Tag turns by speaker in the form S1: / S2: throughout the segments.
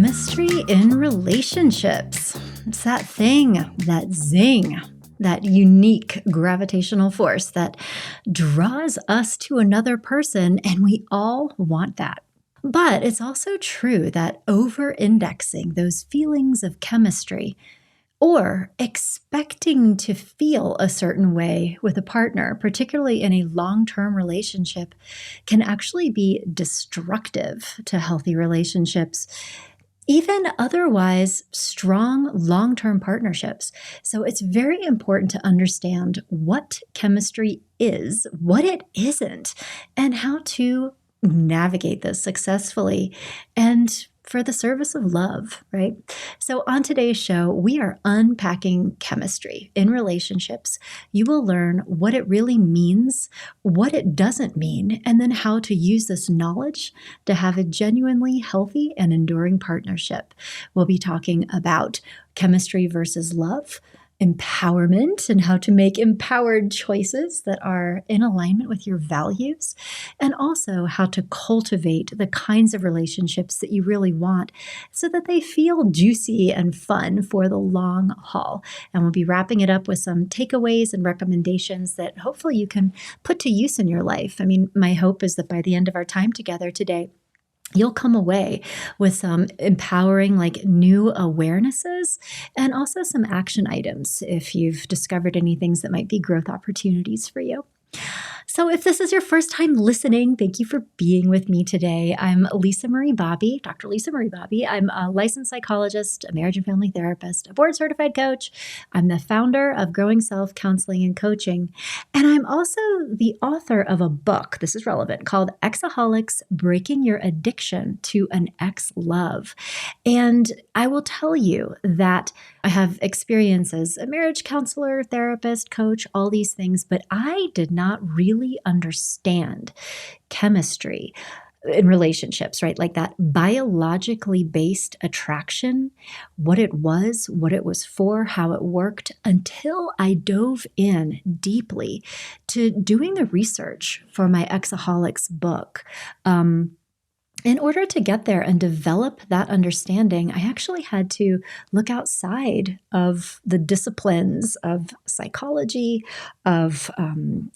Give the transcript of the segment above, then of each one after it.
S1: Chemistry in relationships. It's that thing, that zing, that unique gravitational force that draws us to another person, and we all want that. But it's also true that over-indexing those feelings of chemistry or expecting to feel a certain way with a partner, particularly in a long-term relationship, can actually be destructive to healthy relationships, even otherwise strong long-term partnerships. So it's very important to understand what chemistry is, what it isn't, and how to navigate this successfully and for the service of love, right? So on today's show, we are unpacking chemistry in relationships. You will learn what it really means, what it doesn't mean, and then how to use this knowledge to have a genuinely healthy and enduring partnership. We'll be talking about chemistry versus love, empowerment and how to make empowered choices that are in alignment with your values, and also how to cultivate the kinds of relationships that you really want so that they feel juicy and fun for the long haul. And we'll be wrapping it up with some takeaways and recommendations that hopefully you can put to use in your life. I mean, my hope is that by the end of our time together today, you'll come away with some empowering, new awarenesses and also some action items if you've discovered any things that might be growth opportunities for you. So if this is your first time listening, thank you for being with me today. I'm Lisa Marie Bobby, Dr. Lisa Marie Bobby. I'm a licensed psychologist, a marriage and family therapist, a board certified coach. I'm the founder of Growing Self Counseling and Coaching. And I'm also the author of a book, this is relevant, called Exaholics: Breaking Your Addiction to an Ex-Love. And I will tell you that I have experience as a marriage counselor, therapist, coach, all these things, but I did not really understand chemistry in relationships, right? Like that biologically based attraction, what it was for, how it worked, until I dove in deeply to doing the research for my Exaholics book. In order to get there and develop that understanding, I actually had to look outside of the disciplines of psychology, of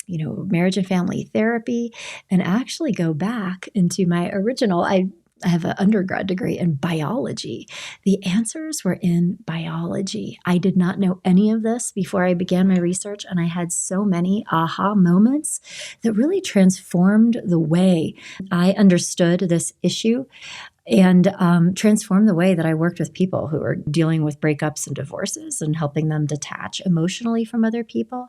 S1: marriage and family therapy, and actually go back into my original. I have an undergrad degree in biology. The answers were in biology. I did not know any of this before I began my research, and I had so many aha moments that really transformed the way I understood this issue and transformed the way that I worked with people who were dealing with breakups and divorces and helping them detach emotionally from other people.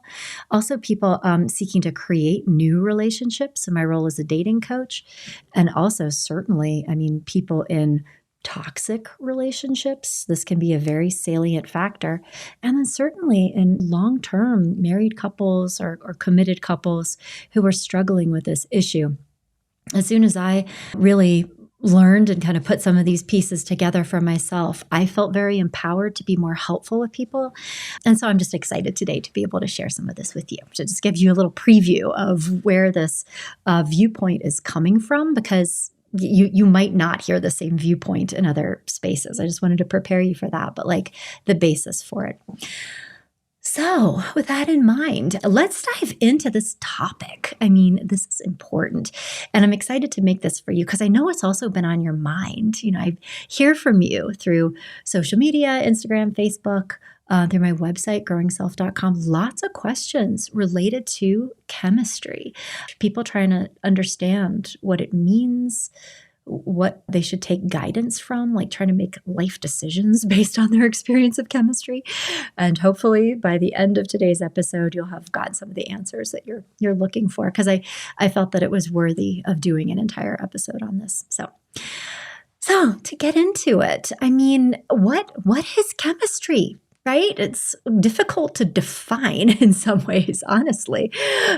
S1: Also, people seeking to create new relationships in my role as a dating coach. And also, certainly, people in toxic relationships. This can be a very salient factor. And then certainly in long-term married couples or committed couples who are struggling with this issue. As soon as I really learned and kind of put some of these pieces together for myself, I felt very empowered to be more helpful with people. And so I'm just excited today to be able to share some of this with you, to just give you a little preview of where this viewpoint is coming from, because you might not hear the same viewpoint in other spaces. I just wanted to prepare you for that, but the basis for it. So with that in mind, let's dive into this topic. This is important, and I'm excited to make this for you because I know it's also been on your mind. I hear from you through social media, Instagram, Facebook, through my website, growingself.com, lots of questions related to chemistry. People trying to understand what it means, what they should take guidance from, trying to make life decisions based on their experience of chemistry. And hopefully by the end of today's episode, you'll have gotten some of the answers that you're looking for, because I felt that it was worthy of doing an entire episode on this. So to get into it, what is chemistry? Right? It's difficult to define in some ways, honestly,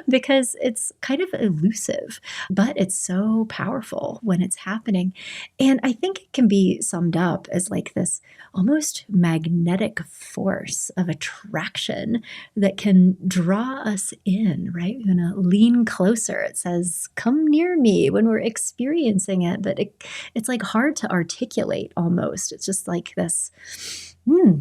S1: because it's kind of elusive, but it's so powerful when it's happening. And I think it can be summed up as like this almost magnetic force of attraction that can draw us in, right? We're going to lean closer. It says, come near me when we're experiencing it, but it's like hard to articulate almost. It's just like this.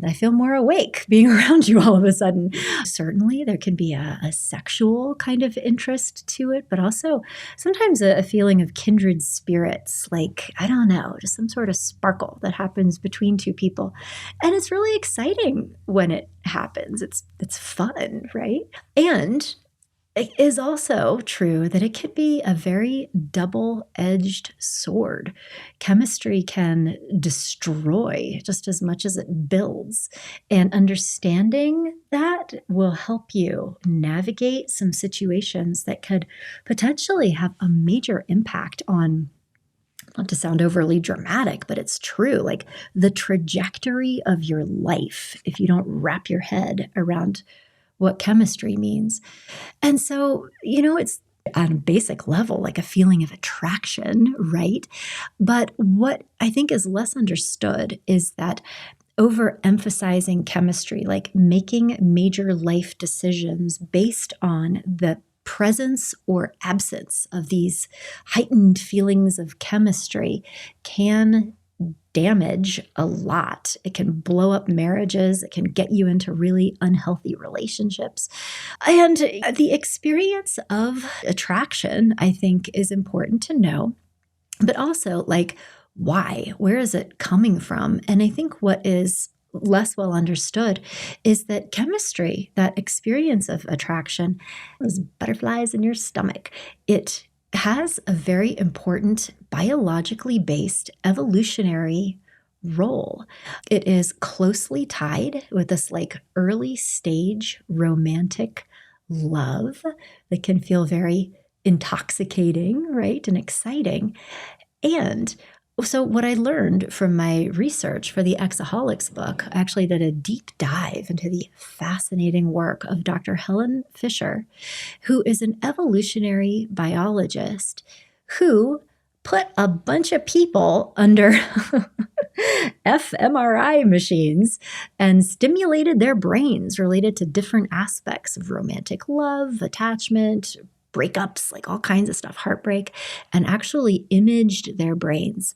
S1: I feel more awake being around you all of a sudden. Certainly, there can be a sexual kind of interest to it, but also sometimes a feeling of kindred spirits, like, I don't know, just some sort of sparkle that happens between two people. And it's really exciting when it happens. It's fun, right? And it is also true that it can be a very double-edged sword. Chemistry can destroy just as much as it builds, and understanding that will help you navigate some situations that could potentially have a major impact on, not to sound overly dramatic, but it's true, like the trajectory of your life if you don't wrap your head around what chemistry means. And so, it's at a basic level, like a feeling of attraction, right? But what I think is less understood is that overemphasizing chemistry, like making major life decisions based on the presence or absence of these heightened feelings of chemistry, can damage a lot. It can blow up marriages. It can get you into really unhealthy relationships. And the experience of attraction, I think, is important to know, but also like, why? Where is it coming from? And I think what is less well understood is that chemistry, that experience of attraction, those butterflies in your stomach, it has a very important biologically based evolutionary role. It is closely tied with this like early stage romantic love that can feel very intoxicating, right? And exciting. And so, what I learned from my research for the Exaholics book, I actually did a deep dive into the fascinating work of Dr. Helen Fisher, who is an evolutionary biologist who put a bunch of people under fMRI machines and stimulated their brains related to different aspects of romantic love, attachment, breakups, like all kinds of stuff, heartbreak, and actually imaged their brains.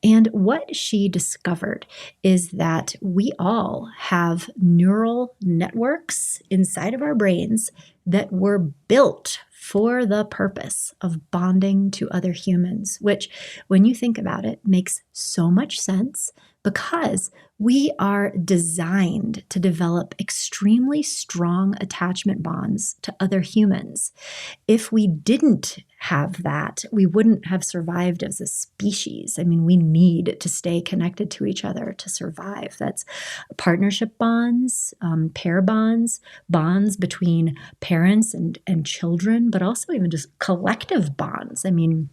S1: And what she discovered is that we all have neural networks inside of our brains that were built for the purpose of bonding to other humans, which, when you think about it, makes so much sense because we are designed to develop extremely strong attachment bonds to other humans. If we didn't have that, we wouldn't have survived as a species. I mean, we need to stay connected to each other to survive. That's partnership bonds, pair bonds, bonds between parents and children, but also even just collective bonds. I mean,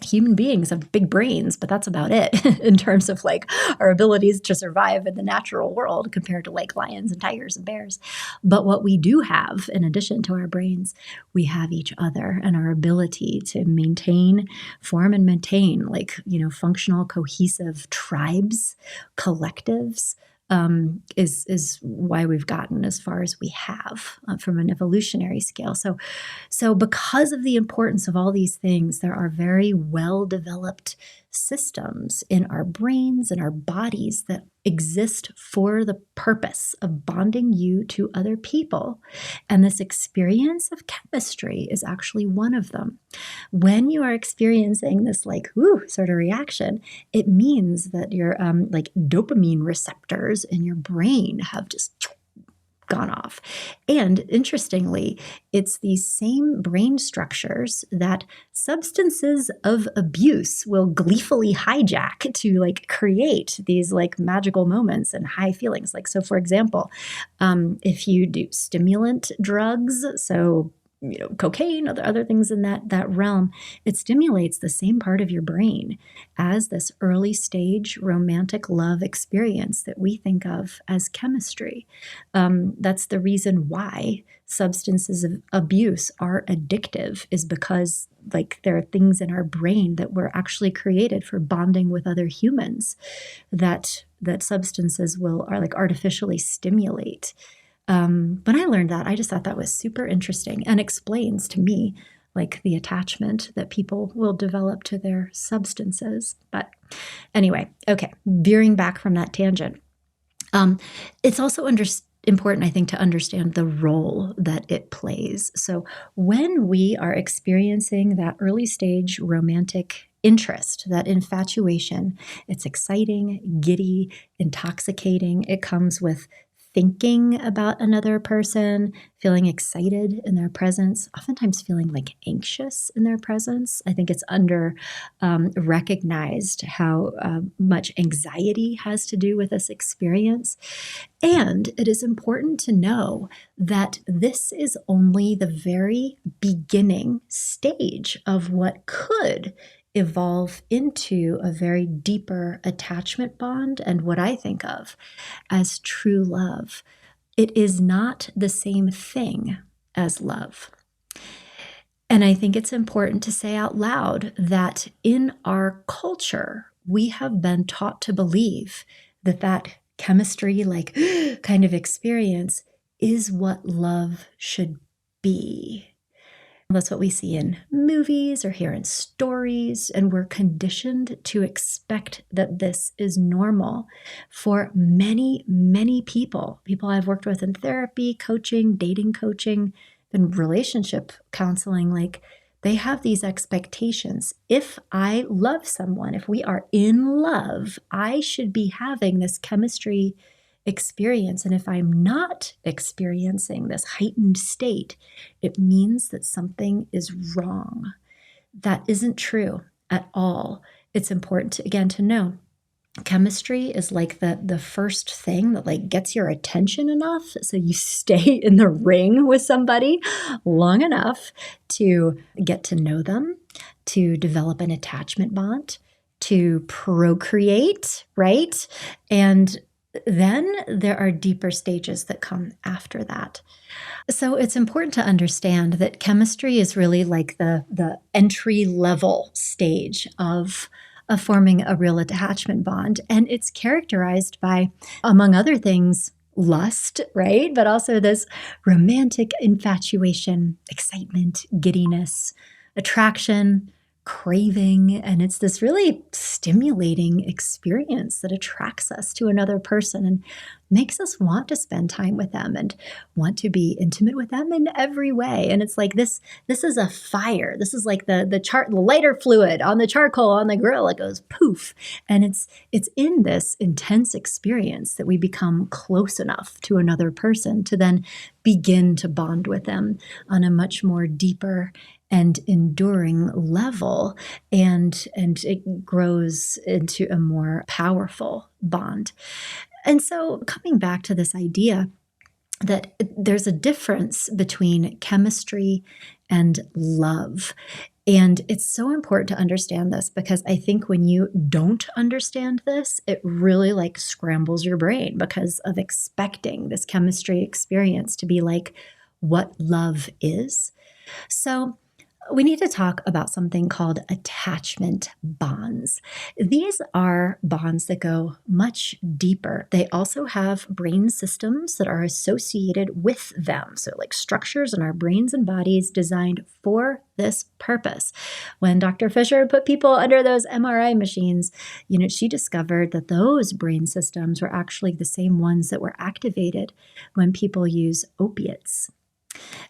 S1: human beings have big brains, but that's about it in terms of like our abilities to survive in the natural world compared to like lions and tigers and bears. But what we do have, in addition to our brains, we have each other and our ability to form and maintain like, functional, cohesive tribes, collectives. Is why we've gotten as far as we have from an evolutionary scale. So because of the importance of all these things, there are very well-developed systems in our brains and our bodies that exist for the purpose of bonding you to other people. And this experience of chemistry is actually one of them. When you are experiencing this like, sort of reaction, it means that your like dopamine receptors in your brain have just gone off. And interestingly, it's these same brain structures that substances of abuse will gleefully hijack to like create these like magical moments and high feelings. Like, so for example, if you do stimulant drugs, so cocaine, other things in that realm, it stimulates the same part of your brain as this early stage romantic love experience that we think of as chemistry. That's the reason why substances of abuse are addictive, is because like there are things in our brain that were actually created for bonding with other humans that substances are like artificially stimulate. When I learned that, I just thought that was super interesting and explains to me like the attachment that people will develop to their substances. But anyway, okay, veering back from that tangent. It's also important, I think, to understand the role that it plays. So when we are experiencing that early stage romantic interest, that infatuation, it's exciting, giddy, intoxicating. It comes with thinking about another person, feeling excited in their presence, oftentimes feeling like anxious in their presence. I think it's under recognized how much anxiety has to do with this experience. And it is important to know that this is only the very beginning stage of what could evolve into a very deeper attachment bond and what I think of as true love. It is not the same thing as love. And I think it's important to say out loud that in our culture, we have been taught to believe that chemistry, like kind of experience, is what love should be. That's what we see in movies or hear in stories, and we're conditioned to expect that this is normal for many, many people. People I've worked with in therapy, coaching, dating coaching, and relationship counseling, like they have these expectations. If I love someone, if we are in love, I should be having this chemistry experience. And if I'm not experiencing this heightened state, it means that something is wrong. That isn't true at all. It's important to, again, to know chemistry is like the first thing that like gets your attention enough so you stay in the ring with somebody long enough to get to know them, to develop an attachment bond, to procreate, right? And then there are deeper stages that come after that. So it's important to understand that chemistry is really like the entry level stage of forming a real attachment bond. And it's characterized by, among other things, lust, right? But also this romantic infatuation, excitement, giddiness, attraction, craving. And it's this really stimulating experience that attracts us to another person and makes us want to spend time with them and want to be intimate with them in every way. And it's like this is a fire. This is like the lighter fluid on the charcoal on the grill. It goes poof. And it's in this intense experience that we become close enough to another person to then begin to bond with them on a much more deeper and enduring level, and it grows into a more powerful bond. And so coming back to this idea that there's a difference between chemistry and love. And it's so important to understand this because I think when you don't understand this, it really like scrambles your brain because of expecting this chemistry experience to be like what love is. So we need to talk about something called attachment bonds. These are bonds that go much deeper. They also have brain systems that are associated with them. So, like structures in our brains and bodies designed for this purpose. When Dr. Fisher put people under those MRI machines, she discovered that those brain systems were actually the same ones that were activated when people use opiates.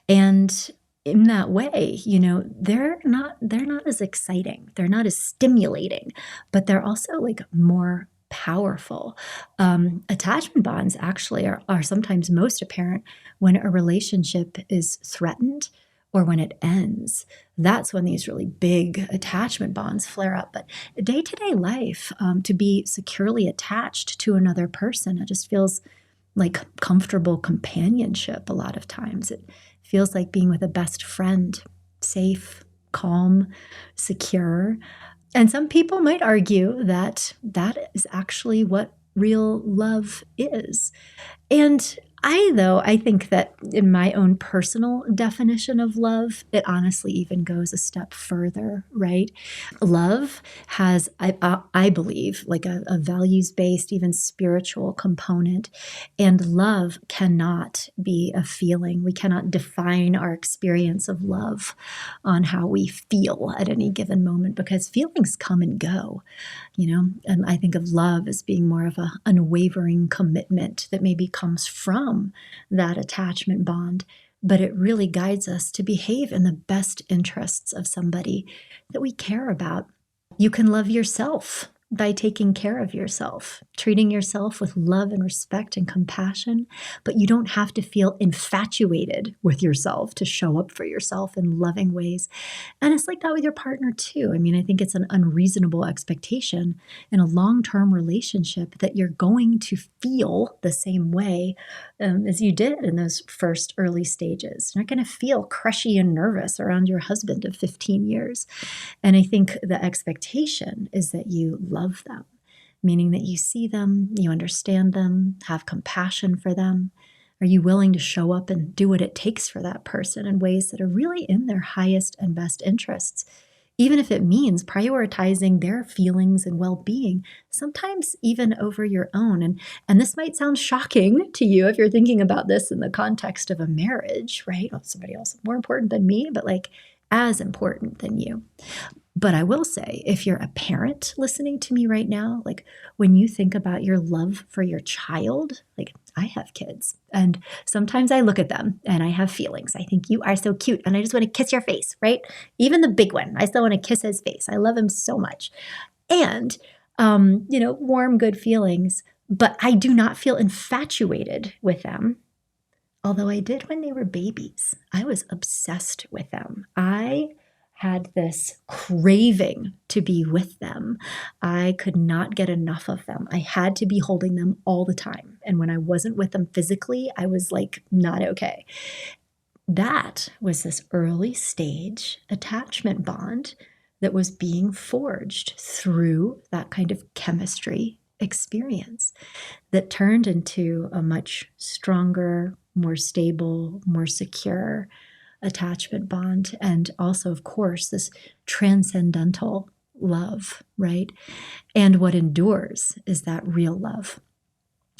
S1: And in that way, they're not as exciting. They're not as stimulating, but they're also like more powerful. Attachment bonds actually are sometimes most apparent when a relationship is threatened or when it ends. That's when these really big attachment bonds flare up. But day-to-day life, to be securely attached to another person, it just feels like comfortable companionship a lot of times. It feels like being with a best friend, safe, calm, secure. And some people might argue that that is actually what real love is. And I think that in my own personal definition of love, it honestly even goes a step further, right? Love has, I believe, like a values-based, even spiritual component. And love cannot be a feeling. We cannot define our experience of love on how we feel at any given moment because feelings come and go. And I think of love as being more of a unwavering commitment that maybe comes from that attachment bond, but it really guides us to behave in the best interests of somebody that we care about. You can love yourself by taking care of yourself, treating yourself with love and respect and compassion, but you don't have to feel infatuated with yourself to show up for yourself in loving ways. And it's like that with your partner too. I think it's an unreasonable expectation in a long-term relationship that you're going to feel the same way as you did in those first early stages. You're not going to feel crushy and nervous around your husband of 15 years. And I think the expectation is that you love them, meaning that you see them, you understand them, have compassion for them. Are you willing to show up and do what it takes for that person in ways that are really in their highest and best interests? Even if it means prioritizing their feelings and well-being, sometimes even over your own. And this might sound shocking to you if you're thinking about this in the context of a marriage, right? Oh, somebody else more important than me, but like as important than you. But I will say, if you're a parent listening to me right now, like when you think about your love for your child, like I have kids and sometimes I look at them and I have feelings. I think you are so cute and I just want to kiss your face, right? Even the big one, I still want to kiss his face. I love him so much. And, warm, good feelings, but I do not feel infatuated with them. Although I did when they were babies. I was obsessed with them. I had this craving to be with them. I could not get enough of them. I had to be holding them all the time. And when I wasn't with them physically, I was like, not okay. That was this early stage attachment bond that was being forged through that kind of chemistry experience that turned into a much stronger, more stable, more secure attachment bond. And also, of course, this transcendental love, right? And what endures is that real love,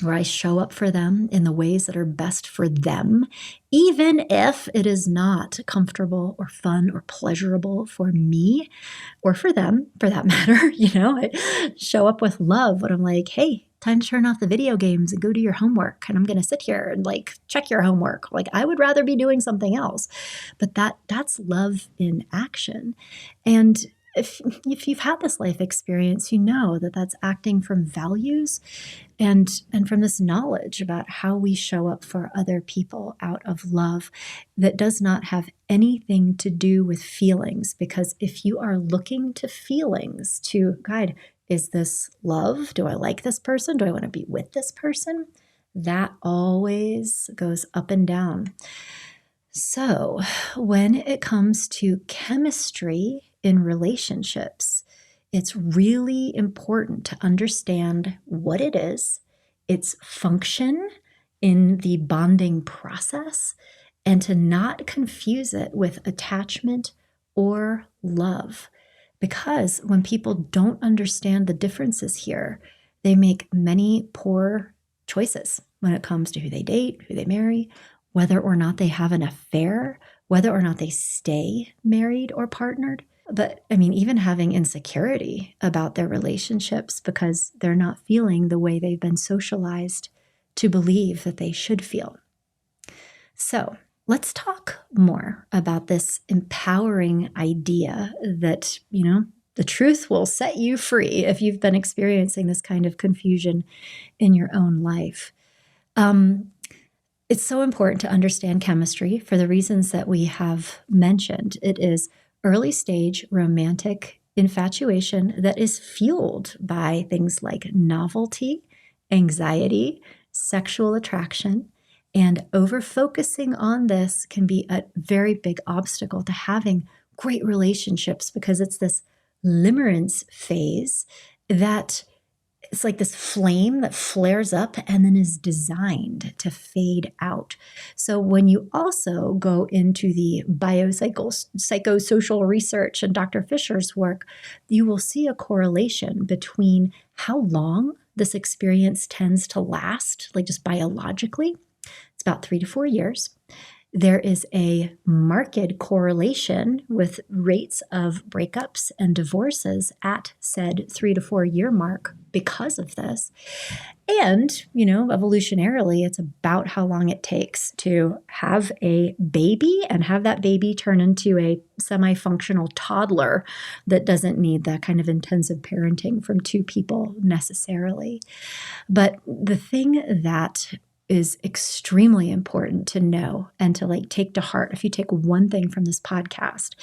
S1: where I show up for them in the ways that are best for them, even if it is not comfortable or fun or pleasurable for me or for them, for that matter. I show up with love when I'm like, hey, time to turn off the video games and go do your homework. And I'm going to sit here and like check your homework. Like I would rather be doing something else. But that's love in action. And if you've had this life experience, you know that that's acting from values and from this knowledge about how we show up for other people out of love that does not have anything to do with feelings. Because if you are looking to feelings to guide, is this love? Do I like this person? Do I want to be with this person? That always goes up and down. So when it comes to chemistry in relationships, it's really important to understand what it is, its function in the bonding process, and to not confuse it with attachment or love. Because when people don't understand the differences here, they make many poor choices when it comes to who they date, who they marry, whether or not they have an affair, whether or not they stay married or partnered. But even having insecurity about their relationships because they're not feeling the way they've been socialized to believe that they should feel. So let's talk more about this empowering idea that, the truth will set you free if you've been experiencing this kind of confusion in your own life. It's so important to understand chemistry for the reasons that we have mentioned. It is early stage romantic infatuation that is fueled by things like novelty, anxiety, sexual attraction, And over focusing on this can be a very big obstacle to having great relationships, because it's this limerence phase that it's like this flame that flares up and then is designed to fade out. So when you also go into the psychosocial research and Dr. Fisher's work, you will see a correlation between how long this experience tends to last, like just biologically. It's about 3 to 4 years. There is a marked correlation with rates of breakups and divorces at said 3 to 4 year mark because of this. And, evolutionarily, it's about how long it takes to have a baby and have that baby turn into a semi-functional toddler that doesn't need that kind of intensive parenting from two people necessarily. But the thing that is extremely important to know and to take to heart, if you take one thing from this podcast,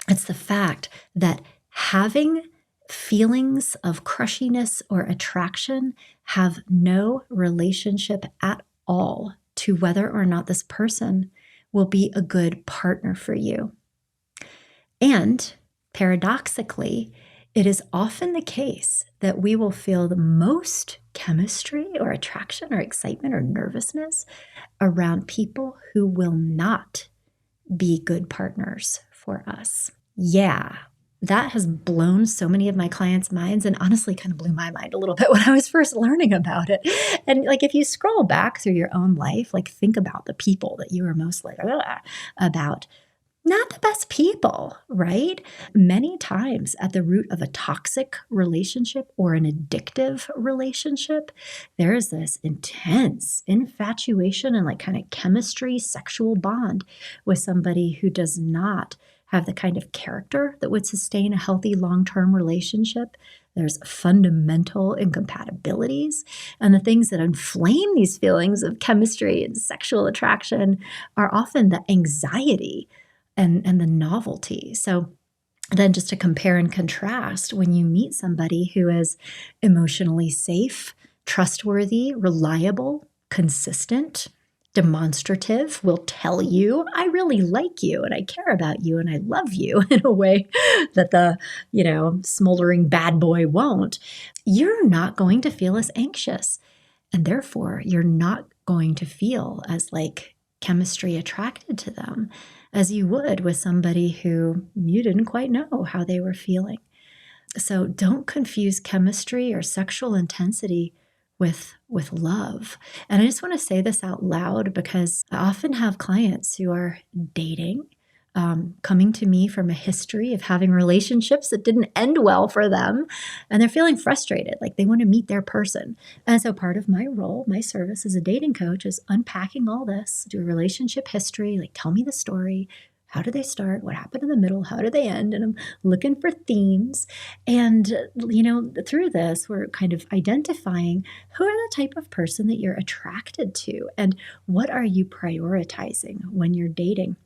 S1: it's the fact that having feelings of crushiness or attraction have no relationship at all to whether or not this person will be a good partner for you. And paradoxically, it is often the case that we will feel the most chemistry or attraction or excitement or nervousness around people who will not be good partners for us. Yeah, that has blown so many of my clients' minds, and honestly kind of blew my mind a little bit when I was first learning about it. And if you scroll back through your own life, think about the people that you were most about. Not the best people, right? Many times at the root of a toxic relationship or an addictive relationship, there is this intense infatuation and kind of chemistry, sexual bond with somebody who does not have the kind of character that would sustain a healthy long-term relationship. There's fundamental incompatibilities, and the things that inflame these feelings of chemistry and sexual attraction are often the anxiety and the novelty. So then, just to compare and contrast, when you meet somebody who is emotionally safe, trustworthy, reliable, consistent, demonstrative, will tell you, I really like you and I care about you and I love you in a way that the, smoldering bad boy won't, you're not going to feel as anxious. And therefore, you're not going to feel as chemistry attracted to them as you would with somebody who you didn't quite know how they were feeling. So don't confuse chemistry or sexual intensity with love. And I just want to say this out loud because I often have clients who are dating, coming to me from a history of having relationships that didn't end well for them, and they're feeling frustrated, they want to meet their person. And so part of my role, my service as a dating coach, is unpacking all this, do a relationship history, tell me the story. How do they start? What happened in the middle? How do they end? And I'm looking for themes. And, through this, we're kind of identifying who are the type of person that you're attracted to and what are you prioritizing when you're dating.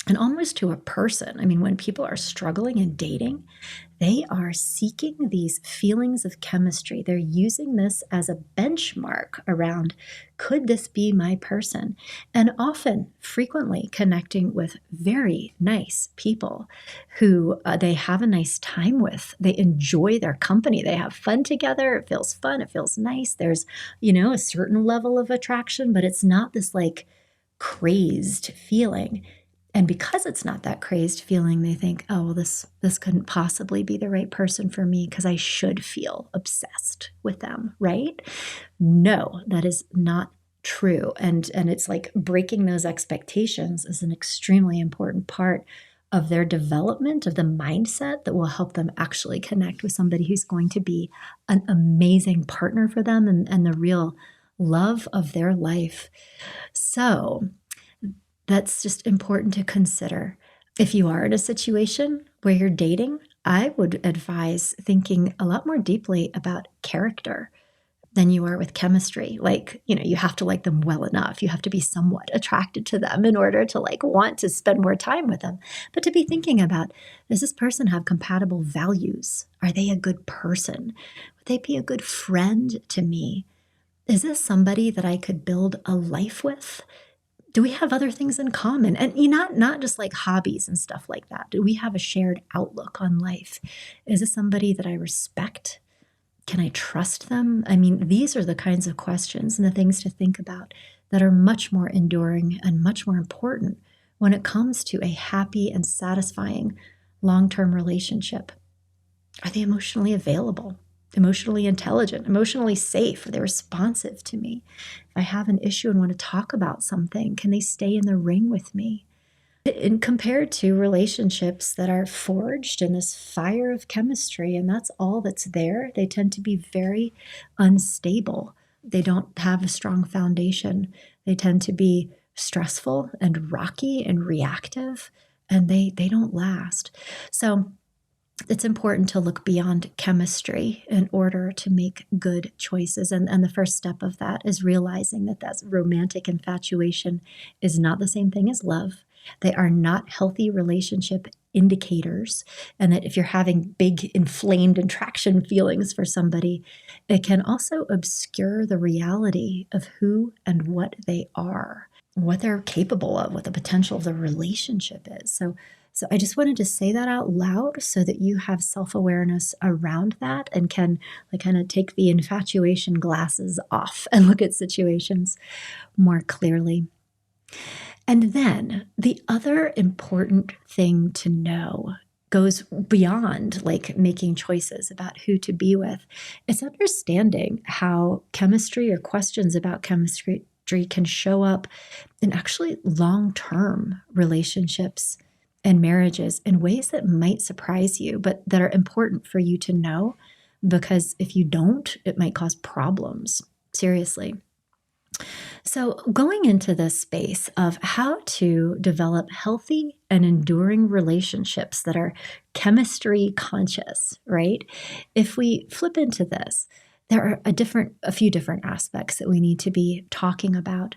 S1: And almost to a person, when people are struggling in dating, they are seeking these feelings of chemistry. They're using this as a benchmark around, could this be my person? And often, frequently connecting with very nice people who they have a nice time with. They enjoy their company. They have fun together. It feels fun. It feels nice. There's, a certain level of attraction, but it's not this crazed feeling. And because it's not that crazed feeling, they think, oh, well, this couldn't possibly be the right person for me because I should feel obsessed with them, right? No, that is not true. And it's breaking those expectations is an extremely important part of their development, of the mindset that will help them actually connect with somebody who's going to be an amazing partner for them and the real love of their life. So that's just important to consider. If you are in a situation where you're dating, I would advise thinking a lot more deeply about character than you are with chemistry. You have to like them well enough. You have to be somewhat attracted to them in order to want to spend more time with them. But to be thinking about, does this person have compatible values? Are they a good person? Would they be a good friend to me? Is this somebody that I could build a life with? Do we have other things in common? And not just like hobbies and stuff like that. Do we have a shared outlook on life? Is this somebody that I respect? Can I trust them? I mean, these are the kinds of questions and the things to think about that are much more enduring and much more important when it comes to a happy and satisfying long-term relationship. Are they emotionally available, emotionally intelligent, emotionally safe? Are they responsive to me? If I have an issue and want to talk about something, can they stay in the ring with me? And compared to relationships that are forged in this fire of chemistry, and that's all that's there, they tend to be very unstable. They don't have a strong foundation. They tend to be stressful and rocky and reactive, and they don't last. So it's important to look beyond chemistry in order to make good choices. And the first step of that is realizing that that romantic infatuation is not the same thing as love. They are not healthy relationship indicators. And that if you're having big, inflamed attraction feelings for somebody, it can also obscure the reality of who and what they are, what they're capable of, what the potential of the relationship is. So I just wanted to say that out loud so that you have self-awareness around that and can like kind of take the infatuation glasses off and look at situations more clearly. And then the other important thing to know goes beyond like making choices about who to be with. It's understanding how chemistry or questions about chemistry can show up in actually long-term relationships and marriages in ways that might surprise you, but that are important for you to know, because if you don't, it might cause problems. Seriously. So, going into this space of how to develop healthy and enduring relationships that are chemistry conscious, right? If we flip into this, there are a few different aspects that we need to be talking about.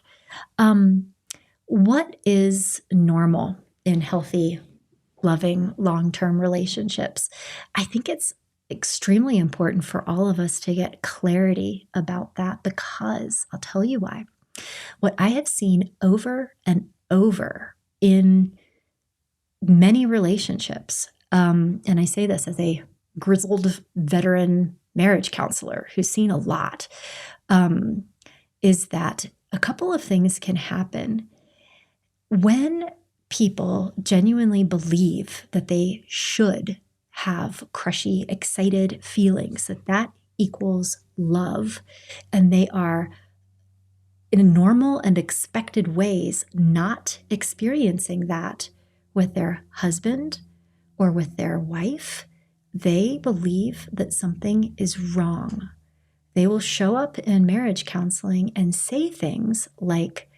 S1: What is normal in healthy, loving, long-term relationships? I think it's extremely important for all of us to get clarity about that, because I'll tell you why. What I have seen over and over in many relationships, and I say this as a grizzled veteran marriage counselor who's seen a lot, is that a couple of things can happen when people genuinely believe that they should have crushy, excited feelings, that equals love, and they are in normal and expected ways not experiencing that with their husband or with their wife, they believe that something is wrong. They will show up in marriage counseling and say things like,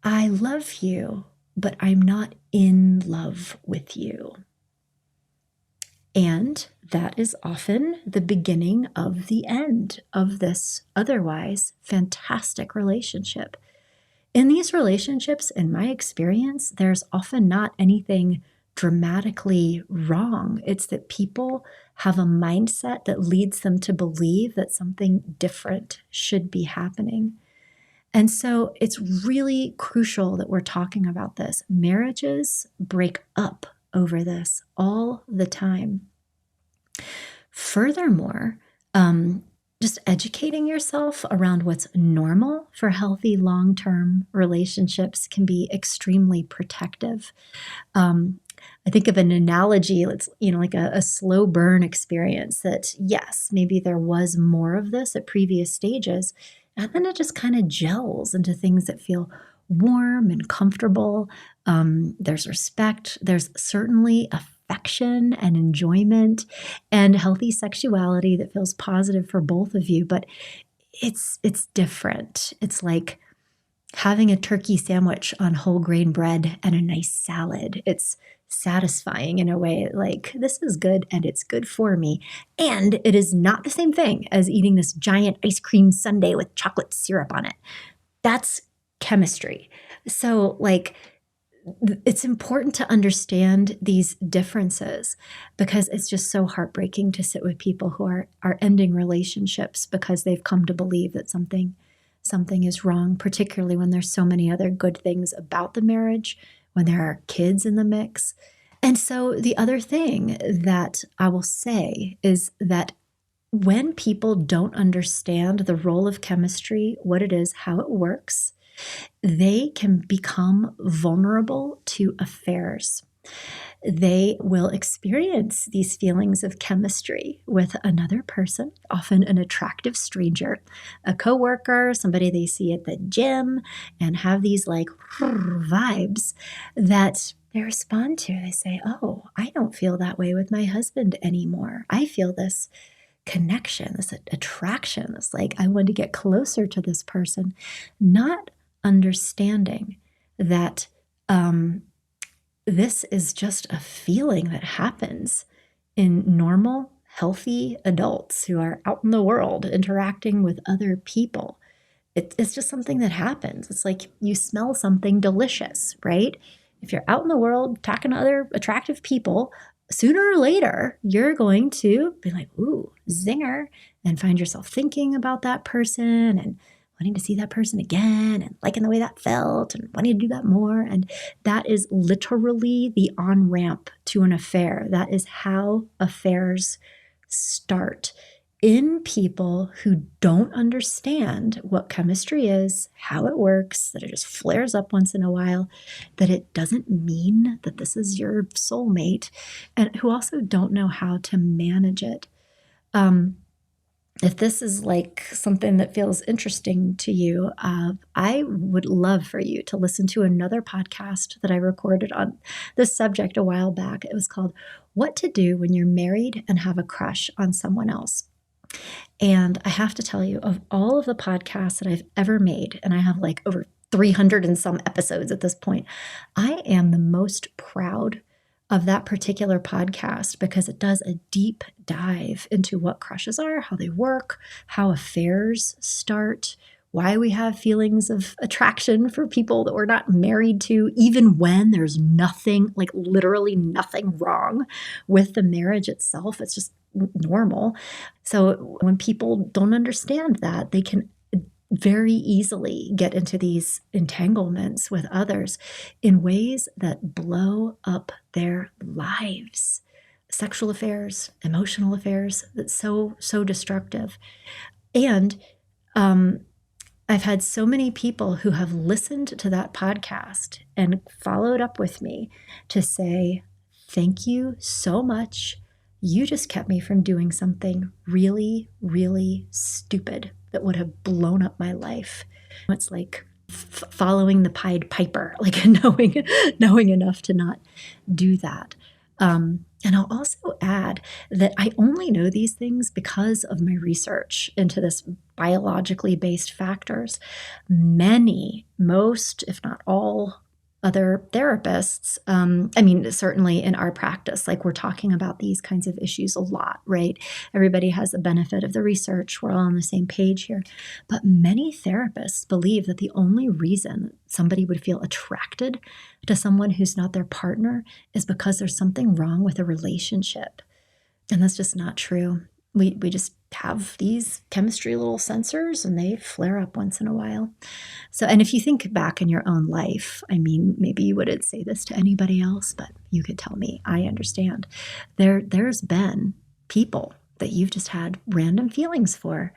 S1: I love you, but I'm not in love with you. And that is often the beginning of the end of this otherwise fantastic relationship. In these relationships, in my experience, there's often not anything dramatically wrong. It's that people have a mindset that leads them to believe that something different should be happening. And so it's really crucial that we're talking about this. Marriages break up over this all the time. Furthermore, just educating yourself around what's normal for healthy long-term relationships can be extremely protective. I think of an analogy, it's like a slow burn experience, that yes, maybe there was more of this at previous stages, and then it just kind of gels into things that feel warm and comfortable. There's respect. There's certainly affection and enjoyment and healthy sexuality that feels positive for both of you. But it's different. It's like having a turkey sandwich on whole grain bread and a nice salad. It's satisfying in a way, like, this is good and it's good for me. And it is not the same thing as eating this giant ice cream sundae with chocolate syrup on it. That's chemistry. So, like, it's important to understand these differences, because it's just so heartbreaking to sit with people who are ending relationships because they've come to believe that something something is wrong, particularly when there's so many other good things about the marriage, when there are kids in the mix. And so the other thing that I will say is that when people don't understand the role of chemistry, what it is, how it works, they can become vulnerable to affairs. They will experience these feelings of chemistry with another person, often an attractive stranger, a coworker, somebody they see at the gym, and have these like vibes that they respond to. They say, "Oh, I don't feel that way with my husband anymore. I feel this connection, this attraction. It's like I want to get closer to this person," not understanding that this is just a feeling that happens in normal, healthy adults who are out in the world interacting with other people. It's just something that happens. It's like you smell something delicious, right? If you're out in the world talking to other attractive people, sooner or later, you're going to be like, ooh, zinger, and find yourself thinking about that person and wanting to see that person again and liking the way that felt and wanting to do that more. And that is literally the on-ramp to an affair. That is how affairs start in people who don't understand what chemistry is, how it works, that it just flares up once in a while, that it doesn't mean that this is your soulmate, and who also don't know how to manage it. If this is like something that feels interesting to you, I would love for you to listen to another podcast that I recorded on this subject a while back. It was called What to Do When You're Married and Have a Crush on Someone Else. And I have to tell you, of all of the podcasts that I've ever made, and I have like over 300 and some episodes at this point, I am the most proud of that particular podcast because it does a deep dive into what crushes are, how they work, how affairs start, why we have feelings of attraction for people that we're not married to, even when there's nothing, like literally nothing wrong with the marriage itself. It's just normal. So when people don't understand that, they can very easily get into these entanglements with others in ways that blow up their lives. Sexual affairs, emotional affairs, that's so destructive. And I've had so many people who have listened to that podcast and followed up with me to say, thank you so much. You just kept me from doing something really, really stupid that would have blown up my life. It's like following the Pied Piper, like knowing enough to not do that. And I'll also add that I only know these things because of my research into this biologically based factors. Most, if not all, other therapists, certainly in our practice, like we're talking about these kinds of issues a lot, right? Everybody has the benefit of the research. We're all on the same page here. But many therapists believe that the only reason somebody would feel attracted to someone who's not their partner is because there's something wrong with a relationship. And that's just not true. We just have these chemistry little sensors and they flare up once in a while. So, and if you think back in your own life, maybe you wouldn't say this to anybody else, but you could tell me, I understand. There's been people that you've just had random feelings for.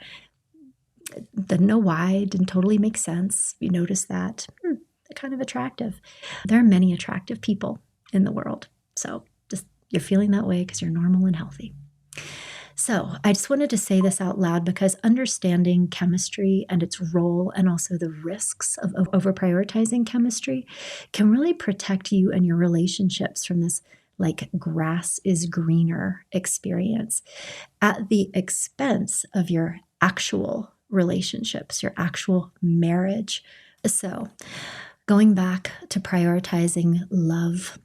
S1: Didn't know why, didn't totally make sense. You notice that, they're kind of attractive. There are many attractive people in the world. So just you're feeling that way because you're normal and healthy. So I just wanted to say this out loud because understanding chemistry and its role and also the risks of over-prioritizing chemistry can really protect you and your relationships from this like grass is greener experience at the expense of your actual relationships, your actual marriage. So going back to prioritizing love.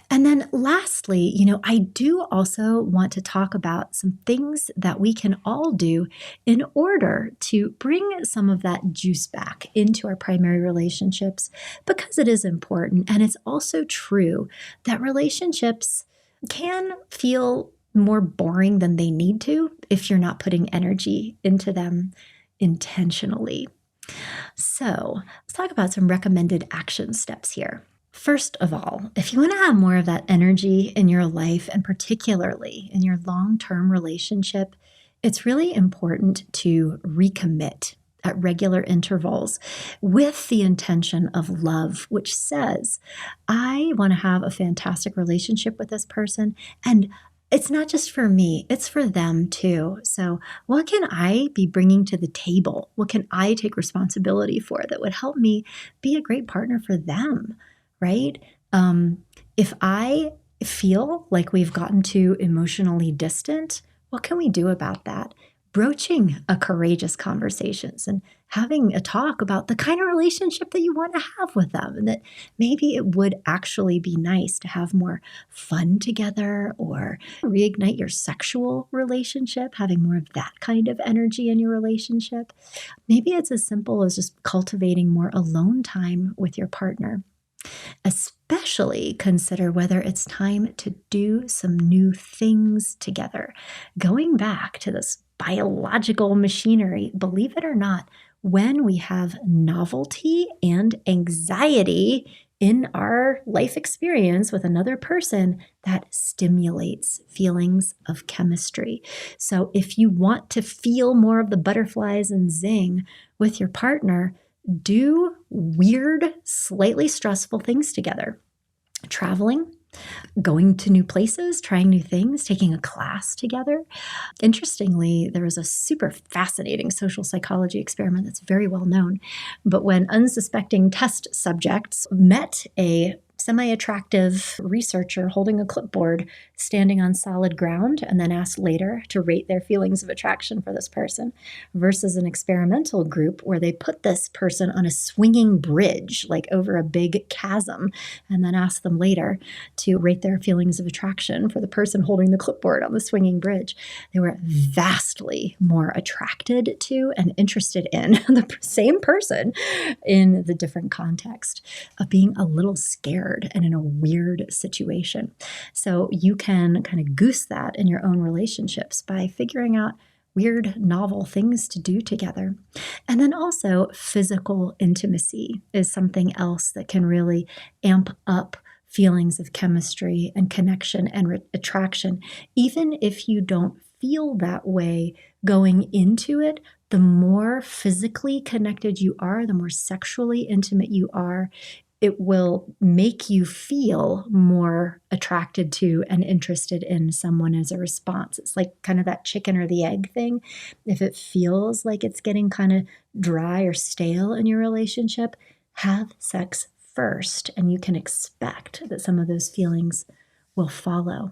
S1: And then lastly, I do also want to talk about some things that we can all do in order to bring some of that juice back into our primary relationships because it is important. And it's also true that relationships can feel more boring than they need to if you're not putting energy into them intentionally. So let's talk about some recommended action steps here. First of all, if you want to have more of that energy in your life, and particularly in your long-term relationship, it's really important to recommit at regular intervals with the intention of love, which says, I want to have a fantastic relationship with this person, and it's not just for me, it's for them too. So, what can I be bringing to the table? What can I take responsibility for that would help me be a great partner for them? Right? If I feel like we've gotten too emotionally distant, what can we do about that? Broaching a courageous conversations and having a talk about the kind of relationship that you want to have with them, and that maybe it would actually be nice to have more fun together or reignite your sexual relationship, having more of that kind of energy in your relationship. Maybe it's as simple as just cultivating more alone time with your partner. Especially consider whether it's time to do some new things together. Going back to this biological machinery, believe it or not, when we have novelty and anxiety in our life experience with another person, that stimulates feelings of chemistry. So if you want to feel more of the butterflies and zing with your partner, do weird, slightly stressful things together. Traveling, going to new places, trying new things, taking a class together. Interestingly, there was a super fascinating social psychology experiment that's very well known. But when unsuspecting test subjects met a semi-attractive researcher holding a clipboard standing on solid ground and then asked later to rate their feelings of attraction for this person, versus an experimental group where they put this person on a swinging bridge, like over a big chasm, and then asked them later to rate their feelings of attraction for the person holding the clipboard on the swinging bridge, they were vastly more attracted to and interested in the same person in the different context of being a little scared and in a weird situation. So you can kind of goose that in your own relationships by figuring out weird, novel things to do together. And then also, physical intimacy is something else that can really amp up feelings of chemistry and connection and attraction. Even if you don't feel that way going into it, the more physically connected you are, the more sexually intimate you are, it will make you feel more attracted to and interested in someone as a response. It's like kind of that chicken or the egg thing. If it feels like it's getting kind of dry or stale in your relationship, have sex first, and you can expect that some of those feelings will follow.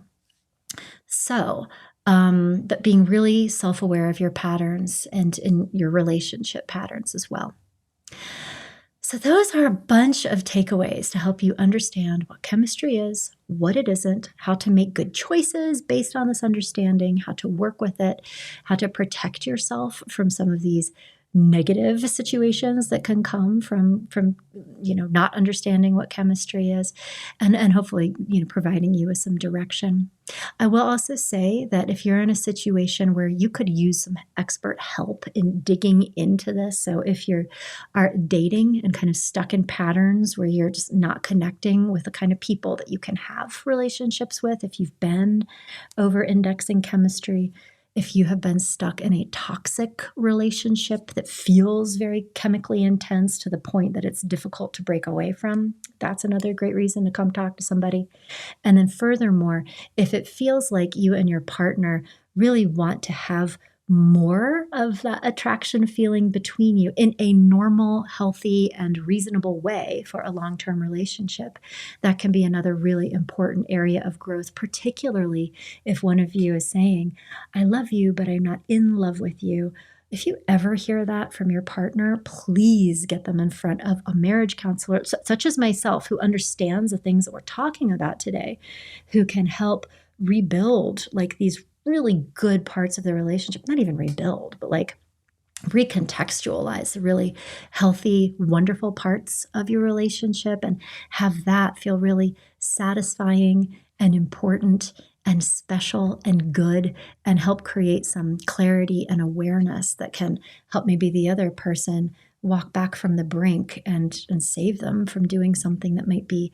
S1: So, but being really self-aware of your patterns and in your relationship patterns as well. So those are a bunch of takeaways to help you understand what chemistry is, what it isn't, how to make good choices based on this understanding, how to work with it, how to protect yourself from some of these negative situations that can come from not understanding what chemistry is, and hopefully providing you with some direction. I will also say that if you're in a situation where you could use some expert help in digging into this, so if you are dating and kind of stuck in patterns where you're just not connecting with the kind of people that you can have relationships with, if you've been over-indexing chemistry, if you have been stuck in a toxic relationship that feels very chemically intense to the point that it's difficult to break away from, that's another great reason to come talk to somebody. And then furthermore, if it feels like you and your partner really want to have more of that attraction feeling between you in a normal, healthy, and reasonable way for a long-term relationship, that can be another really important area of growth, particularly if one of you is saying, I love you, but I'm not in love with you. If you ever hear that from your partner, please get them in front of a marriage counselor, such as myself, who understands the things that we're talking about today, who can help rebuild like these really good parts of the relationship, not even rebuild, but like recontextualize the really healthy, wonderful parts of your relationship and have that feel really satisfying and important and special and good, and help create some clarity and awareness that can help maybe the other person walk back from the brink and save them from doing something that might be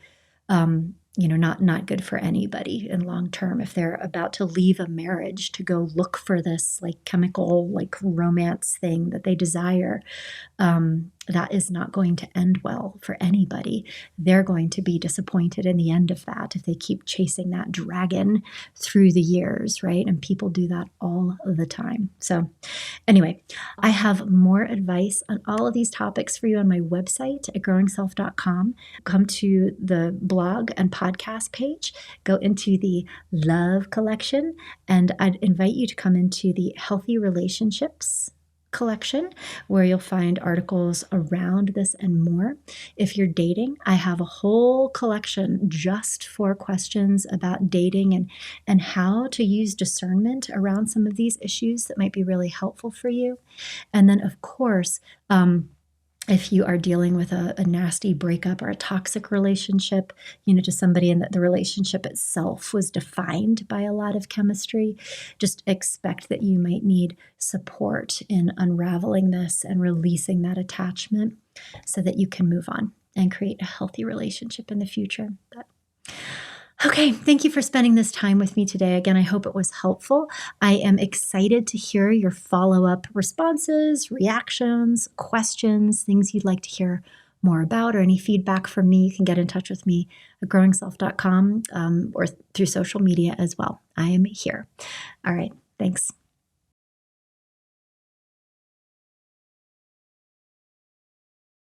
S1: not good for anybody in long term. If they're about to leave a marriage to go look for this like chemical, like romance thing that they desire, that is not going to end well for anybody. They're going to be disappointed in the end of that if they keep chasing that dragon through the years, right? And people do that all the time. So anyway, I have more advice on all of these topics for you on my website at growingself.com. Come to the blog and podcast page, go into the love collection, and I'd invite you to come into the healthy relationships collection, where you'll find articles around this and more. If you're dating, I have a whole collection just for questions about dating and how to use discernment around some of these issues that might be really helpful for you. And then, of course, if you are dealing with a nasty breakup or a toxic relationship, to somebody, and that the relationship itself was defined by a lot of chemistry, just expect that you might need support in unraveling this and releasing that attachment so that you can move on and create a healthy relationship in the future. Okay, thank you for spending this time with me today. Again, I hope it was helpful. I am excited to hear your follow-up responses, reactions, questions, things you'd like to hear more about, or any feedback from me. You can get in touch with me at growingself.com or through social media as well. I am here. All right, thanks.